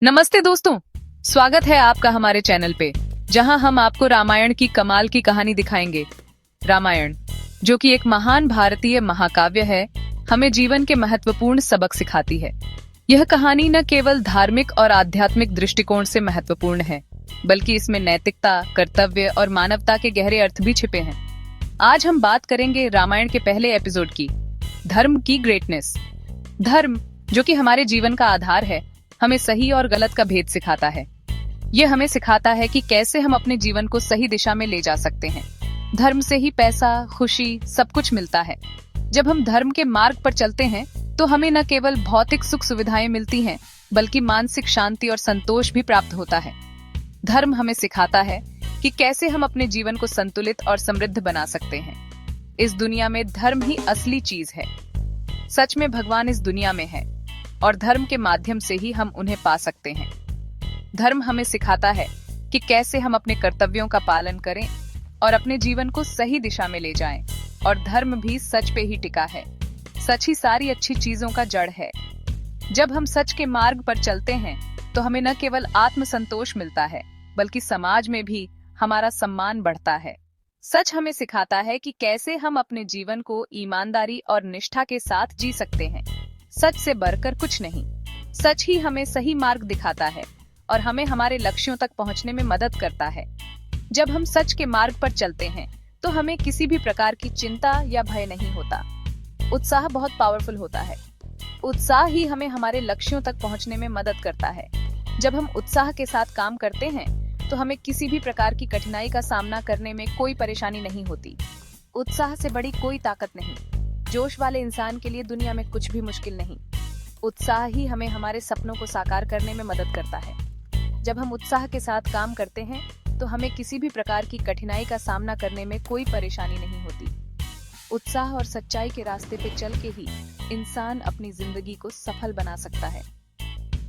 नमस्ते दोस्तों, स्वागत है आपका हमारे चैनल पे, जहां हम आपको रामायण की कमाल की कहानी दिखाएंगे। रामायण, जो कि एक महान भारतीय महाकाव्य है, हमें जीवन के महत्वपूर्ण सबक सिखाती है। यह कहानी न केवल धार्मिक और आध्यात्मिक दृष्टिकोण से महत्वपूर्ण है, बल्कि इसमें नैतिकता, कर्तव्य और मानवता के गहरे अर्थ भी छिपे हैं। आज हम बात करेंगे रामायण के पहले एपिसोड की, धर्म की ग्रेटनेस। धर्म, जो कि हमारे जीवन का आधार है, हमें सही और गलत का भेद सिखाता है। यह हमें सिखाता है कि कैसे हम अपने जीवन को सही दिशा में ले जा सकते हैं। धर्म से ही पैसा, खुशी, सब कुछ मिलता है। जब हम धर्म के मार्ग पर चलते हैं, तो हमें न केवल भौतिक सुख सुविधाएं मिलती हैं, बल्कि मानसिक शांति और संतोष भी प्राप्त होता है। धर्म हमें सिखाता है कि कैसे हम अपने जीवन को संतुलित और समृद्ध बना सकते हैं। इस दुनिया में धर्म ही असली चीज है। सच में भगवान इस दुनिया में है, और धर्म के माध्यम से ही हम उन्हें पा सकते हैं। धर्म हमें सिखाता है कि कैसे हम अपने कर्तव्यों का पालन करें और अपने जीवन को सही दिशा में ले जाएं। और धर्म भी सच पे ही टिका है। सच ही सारी अच्छी चीजों का जड़ है। जब हम सच के मार्ग पर चलते हैं, तो हमें न केवल आत्मसंतोष मिलता है, बल्कि समाज में भी हमारा सम्मान बढ़ता है। सच हमें सिखाता है कि कैसे हम अपने जीवन को ईमानदारी और निष्ठा के साथ जी सकते हैं। सच से बढ़कर कुछ नहीं। सच ही हमें सही मार्ग दिखाता है और हमें हमारे लक्ष्यों तक पहुंचने में मदद करता है। जब हम सच के मार्ग पर चलते हैं, तो हमें किसी भी प्रकार की चिंता या भय नहीं होता। उत्साह बहुत पावरफुल होता है। उत्साह ही हमें हमारे लक्ष्यों तक पहुंचने में मदद करता है। जब हम उत्साह के साथ काम करते हैं, तो हमें किसी भी प्रकार की कठिनाई का सामना करने में कोई परेशानी नहीं होती। उत्साह से बड़ी कोई ताकत नहीं। जोश वाले इंसान के लिए दुनिया में कुछ भी मुश्किल नहीं। उत्साह ही हमें हमारे सपनों को साकार करने में मदद करता है। जब हम उत्साह के साथ काम करते हैं, तो हमें किसी भी प्रकार की कठिनाई का सामना करने में कोई परेशानी नहीं होती। उत्साह और सच्चाई के रास्ते पे चल के ही इंसान अपनी जिंदगी को सफल बना सकता है।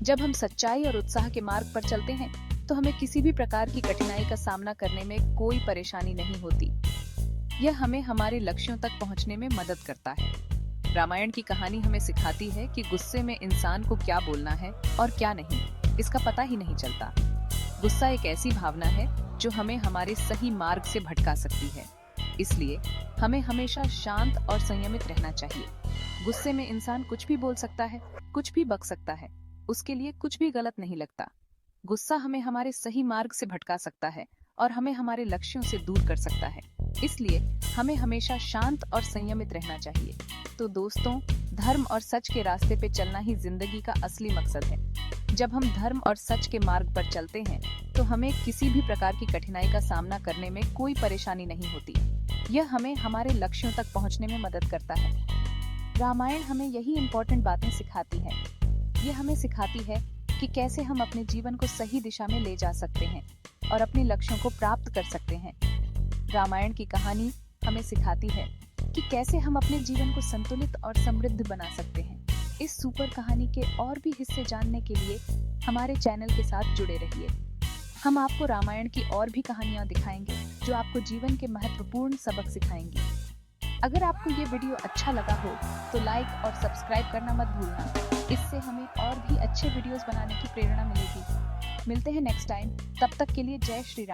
जब हम सच्चाई और उत्साह के मार्ग पर चलते हैं, तो हमें किसी भी प्रकार की कठिनाई का सामना करने में कोई परेशानी नहीं होती। यह हमें हमारे लक्ष्यों तक पहुंचने में मदद करता है। रामायण की कहानी हमें सिखाती है कि गुस्से में इंसान को क्या बोलना है और क्या नहीं, इसका पता ही नहीं चलता। गुस्सा एक ऐसी भावना है जो हमें हमारे सही मार्ग से भटका सकती है। इसलिए हमें हमेशा शांत और संयमित रहना चाहिए। गुस्से में इंसान कुछ भी बोल सकता है, कुछ भी बक सकता है, उसके लिए कुछ भी गलत नहीं लगता। गुस्सा हमें हमारे सही मार्ग से भटका सकता है और हमें हमारे लक्ष्यों से दूर कर सकता है। इसलिए हमें हमेशा शांत और संयमित रहना चाहिए। तो दोस्तों, धर्म और सच के रास्ते पे चलना ही जिंदगी का असली मकसद है। जब हम धर्म और सच के मार्ग पर चलते हैं, तो हमें किसी भी प्रकार की कठिनाई का सामना करने में कोई परेशानी नहीं होती। यह हमें हमारे लक्ष्यों तक पहुंचने में मदद करता है। रामायण हमें यही इम्पोर्टेंट बातें सिखाती है। यह हमें सिखाती है कि कैसे हम अपने जीवन को सही दिशा में ले जा सकते हैं और अपने लक्ष्यों को प्राप्त कर सकते हैं। रामायण की कहानी हमें सिखाती है कि कैसे हम अपने जीवन को संतुलित और समृद्ध बना सकते हैं। इस सुपर कहानी के और भी हिस्से जानने के लिए हमारे चैनल के साथ जुड़े रहिए। हम आपको रामायण की और भी कहानियां दिखाएंगे, जो आपको जीवन के महत्वपूर्ण सबक सिखाएंगी। अगर आपको ये वीडियो अच्छा लगा हो, तो लाइक और सब्सक्राइब करना मत भूलना। इससे हमें और भी अच्छे वीडियोस बनाने की प्रेरणा मिलेगी। मिलते हैं नेक्स्ट टाइम। तब तक के लिए जय श्री राम।